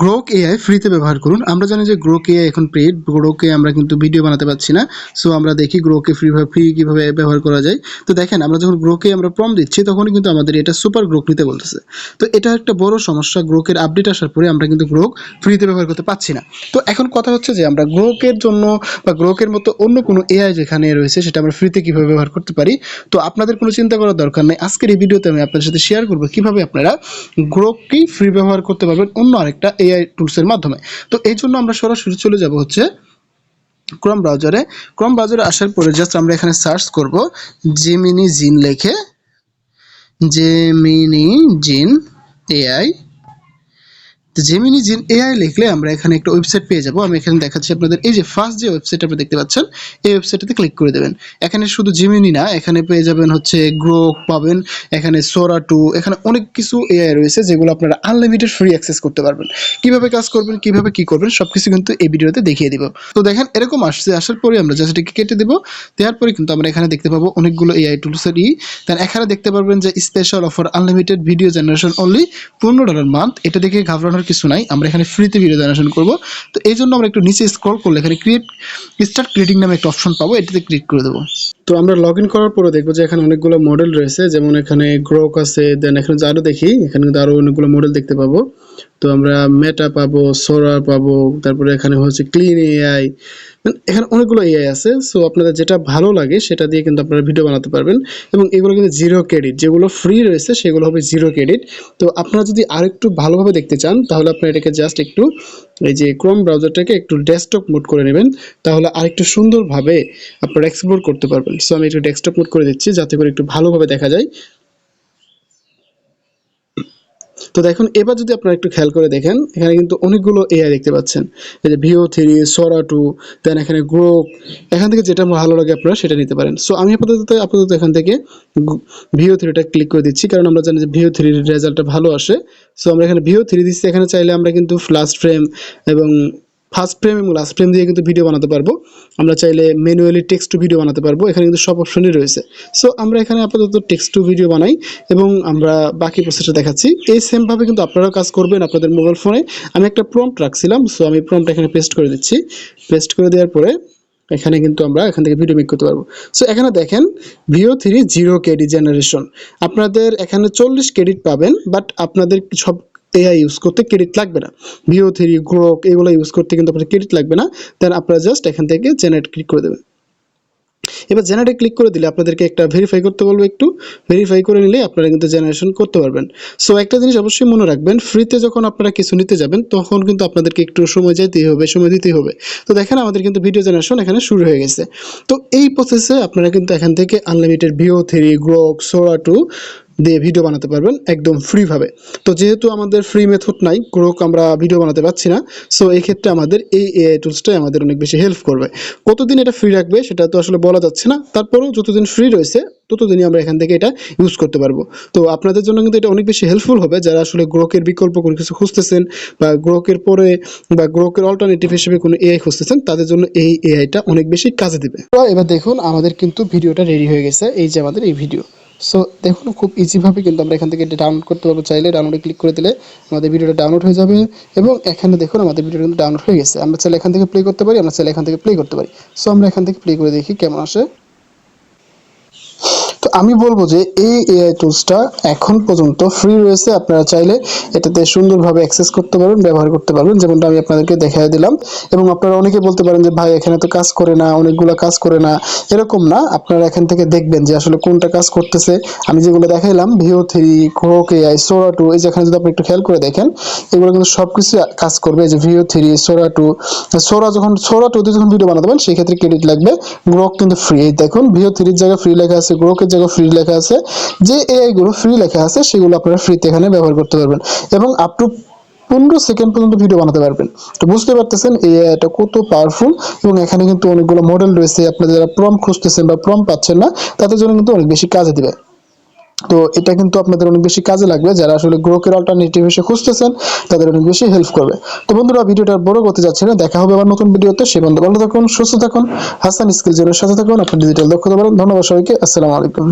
Grok AI ফ্রিতে ব্যবহার করুন। আমরা জানি যে গ্রোক এআই এখন পেইড। গ্রোকে আমরা কিন্তু ভিডিও বানাতে পারছি না। সো আমরা দেখি গ্রোকে ফ্রি কিভাবে ব্যবহার করা যায়। তো দেখেন আমরা যখন গ্রোকে আমরা প্রম্পট দিচ্ছি তখনই কিন্তু আমাদের এটা সুপার গ্রোক নিতে বলতেছে। তো এটা একটা বড় সমস্যা। গ্রোকের আপডেট আসার পরে আমরা কিন্তু গ্রোক ফ্রিতে ব্যবহার করতে পারছি না। তো এখন কথা হচ্ছে যে আমরা গ্রোকের জন্য বা গ্রোকের মতো অন্য কোনো এআই যেখানে রয়েছে সেটা আমরা ফ্রিতে কিভাবে ব্যবহার করতে পারি। তো আপনাদের কোনো চিন্তা করার দরকার নেই। আজকের এই ভিডিওতে আমি আপনাদের সাথে শেয়ার করব কিভাবে আপনারা গ্রোককেই ফ্রি ব্যবহার করতে পারবেন অন্য আরেকটা এআই টুলসের মাধ্যমে। তো এই জন্য আমরা সরাসরি চলে যাব হচ্ছে ক্রোম ব্রাউজারে আসার পরে জাস্ট আমরা এখানে সার্চ করব জেমিনি জিন লিখে, জেমিনি জিন এআই। জেমিনি জিন এআই লিখলে আমরা এখানে একটা ওয়েবসাইট পেয়ে যাব। আমি এখানে দেখাচ্ছি আপনাদের। এই যে ফার্স্ট যে ওয়েবসাইট আপনি দেখতে পাচ্ছেন এই ওয়েবসাইটটাতে ক্লিক করে দেবেন। এখানে শুধু জেমিনি না, এখানে পেয়ে যাবেন হচ্ছে গ্রোক পাবেন, এখানে সোরা 2, এখানে অনেক কিছু এআই রয়েছে যেগুলো আপনারা আনলিমিটেড ফ্রি অ্যাক্সেস করতে পারবেন। কিভাবে কাজ করবেন, কিভাবে কি করবেন সবকিছু কিন্তু এই ভিডিওতে দেখিয়ে দিব। তো দেখেন এরকম আসার পরে আমরা জাস্ট এটাকে কেটে দেব। দেওয়ার পরে কিন্তু আমরা এখানে দেখতে পাবো অনেকগুলো এআই টুলসের দেন এখানে দেখতে পারবেন যে special offer unlimited video generation only $15 month. এটা দেখে ঘাবড়ানোর কিছু নাই, আমরা এখানে ফ্রিতে ভিডিও জেনারেশন করব। তো এই জন্য আমরা একটু নিচে স্ক্রল করলে এখানে স্টার্ট ক্রিয়েটিং নামে একটা অপশন পাবো, এটাতে ক্লিক করে দেবো। তো আমরা লগ ইন করার পরে দেখবো যে এখানে অনেকগুলো মডেল রয়েছে, যেমন এখানে গ্রোক আছে, দেন এখানে আরও দেখি এখানে কিন্তু আরও অনেকগুলো মডেল দেখতে পাবো। তো আমরা মেটা পাবো, সোরা পাবো, তারপরে এখানে হচ্ছে ক্লিন এআই, এখানে অনেকগুলো এআই আছে। সো আপনাদের যেটা ভালো লাগে সেটা দিয়ে কিন্তু আপনারা ভিডিও বানাতে পারবেন। এবং এগুলো কিন্তু জিরো ক্রেডিট, যেগুলো ফ্রি রয়েছে সেগুলো হবে জিরো ক্রেডিট। তো আপনারা যদি আরেকটু ভালোভাবে দেখতে চান তাহলে আপনারা এটাকে জাস্ট একটু এই যে ক্রোম ব্রাউজারটাকে একটু ডেস্কটপ মোড করে নেবেন, তাহলে আরেকটু সুন্দরভাবে আপনারা এক্সপ্লোর করতে পারবেন। সো আমি একটু ডেস্কটপ মোড করে দিচ্ছি যাতে করে একটু ভালোভাবে দেখা যায়। তো দেখুন এবার যদি আপনারা একটু খেয়াল করে দেখেন এখানে কিন্তু অনেকগুলো এআই দেখতে পাচ্ছেন। এই যে VO3, সোরা 2, দেন এখানে গ্রোক। এখান থেকে যেটা ভালো লাগে আপনারা সেটা নিতে পারেন। সো আমি আপাতত এখান থেকে VO3টা ক্লিক করে দিচ্ছি, কারণ আমরা জানি যে VO3 এর রেজাল্টটা ভালো আসে। সো আমরা এখানে VO3 দিচ্ছি। এখানে চাইলে আমরা কিন্তু লাস্ট ফ্রেম এবং ফার্স্ট ফ্রেম এবং লাস্ট ফ্রেম দিয়ে কিন্তু ভিডিও বানাতে পারবো। আমরা চাইলে ম্যানুয়ালি টেক্সট টু ভিডিও বানাতে পারবো, এখানে কিন্তু সব অপশনই রয়েছে। সো আমরা এখানে আপাতত টেক্সট টু ভিডিও বানাই এবং আমরা বাকি প্রসেসটা দেখাচ্ছি। এই সেমভাবে কিন্তু আপনারাও কাজ করবেন আপনাদের মোবাইল ফোনে। আমি একটা প্রম্পট রাখছিলাম, সো আমি প্রম্পট এখানে পেস্ট করে দিচ্ছি। পেস্ট করে দেওয়ার পরে এখানে কিন্তু আমরা এখান থেকে ভিডিও মেক করতে পারবো। সো এখানে দেখেন VO3 জিরো ক্রেডিট জেনারেশন, আপনাদের এখানে 40 ক্রেডিট পাবেন, বাট আপনাদের সব এআই ইউজ করতে ক্রেডিট লাগবে না। VO3, গ্রোক এগুলো ইউজ করতে কিন্তু আপনাদের ক্রেডিট লাগবে না। দেন আপনারা জাস্ট এখান থেকে জেনারেট ক্লিক করে দেবেন। এবার জেনারেট ক্লিক করে দিলে আপনাদেরকে একটা ভেরিফাই করতে বলবো, একটু ভেরিফাই করে নিলে আপনারা কিন্তু জেনারেশন করতে পারবেন। সো একটা জিনিস অবশ্যই মনে রাখবেন, ফ্রিতে যখন আপনারা কিছু নিতে যাবেন তখন কিন্তু আপনাদেরকে একটু সময় দিতেই হবে। তো দেখেন আমাদের কিন্তু ভিডিও জেনারেশন এখানে শুরু হয়ে গেছে। তো এই প্রসেসে আপনারা কিন্তু এখান থেকে আনলিমিটেড VO3, গ্রোক, সোরা 2 দিয়ে ভিডিও বানাতে পারবেন একদম ফ্রিভাবে। তো যেহেতু আমাদের ফ্রি মেথড নাই, গ্রোক আমরা ভিডিও বানাতে পারছি না, সো এই ক্ষেত্রে আমাদের এই এআই টুলসটাই আমাদের অনেক বেশি হেল্প করবে। কতদিন এটা ফ্রি রাখবে সেটা তো আসলে বলা যাচ্ছে না, তারপরেও যতদিন ফ্রি রয়েছে ততদিনই আমরা এখান থেকে এটা ইউজ করতে পারবো। তো আপনাদের জন্য কিন্তু এটা অনেক বেশি হেল্পফুল হবে, যারা আসলে গ্রোকের বিকল্প কোনো কিছু খুঁজতেছেন বা গ্রোকের পরে বা গ্রোকের অল্টারনেটিভ হিসেবে কোনো এআই খুঁজতেছেন, তাদের জন্য এই এআইটা অনেক বেশি কাজে দিবে। তো এবার দেখুন আমাদের কিন্তু ভিডিওটা রেডি হয়ে গেছে। এই যে আমাদের এই ভিডিও। সো দেখুন খুব ইজিভাবে কিন্তু আমরা এখান থেকে এটা ডাউনলোড করতে পারবো। চাইলে ডাউনলোডে ক্লিক করে দিলে আমাদের ভিডিওটা ডাউনলোড হয়ে যাবে এবং এখানে দেখুন আমাদের ভিডিওটা কিন্তু ডাউনলোড হয়ে গেছে। আমরা চাইলে এখান থেকে প্লে করতে পারি, আমরা চাইলে এখান থেকে প্লে করতে পারি। সো আমরা এখান থেকে প্লে করে দেখি কেমন আসে। তো আমি বলবো যে এই এআই টুলসটা এখন পর্যন্ত ফ্রি রয়েছে, আপনারা চাইলে এটাতে সুন্দরভাবে অ্যাক্সেস করতে পারবেন, ব্যবহার করতে পারবেন, যেমনটা আমি আপনাদেরকে দেখাই দিলাম। এবং আপনারা অনেকে বলতে পারেন যে ভাই এখানে তো কাজ করে না, অনেকগুলো কাজ করে না। এরকম না, আপনারা এখান থেকে দেখবেন যে আসলে কোনটা কাজ করতেছে। আমি যেগুলো দেখাইলাম VO3, গ্রোক এআই, সোরা 2, এই যেখানে যদি আপনি একটু খেয়াল করে দেখেন এগুলো কিন্তু সবকিছু কাজ করবে। যে VO3, সোরা 2, সোরা 2 দিয়ে যখন ভিডিও বানাতে পারেন সেই ক্ষেত্রে ক্রেডিট লাগবে। গ্রোক কিন্তু ফ্রি, দেখুন VO3 এর জায়গায় ফ্রি লেখা আছে, গ্রোকের জায়গায় ফ্রি লেখা আছে। যে এআই গুলো ফ্রি লেখা আছে সেগুলো আপনারা ফ্রিতে এখানে ব্যবহার করতে পারবেন এবং আপ টু 15 সেকেন্ড পর্যন্ত ভিডিও বানাতে পারবেন। তো বুঝতে পারতেছেন এই এআইটা কত পাওয়ারফুল। এবং এখানে কিন্তু অনেকগুলো মডেল রয়েছে, আপনারা যারা প্রম্পট খুঁজতেছেন বা প্রম্পট পাচ্ছেন না তাদের জন্য কিন্তু অনেক বেশি কাজে দিবে। তো এটা কিন্তু আপনাদের অনেক বেশি কাজে লাগবে, যারা আসলে গ্রোকের অল্টারনেটিভ হিসেবে খুঁজতেছেন তাদের অনেক বেশি হেল্প করবে। তো বন্ধুরা ভিডিওটা বড় করতে যাচ্ছে না, দেখা হবে আবার নতুন ভিডিওতে। সে বন্ধু ভালো থাকুন, সুস্থ থাকুন, হাসান স্কিল জোনের সাথে থাকুন, আপনার ডিজিটাল দক্ষতা বাড়ান। ধন্যবাদ সবাইকে, আসসালামু আলাইকুম।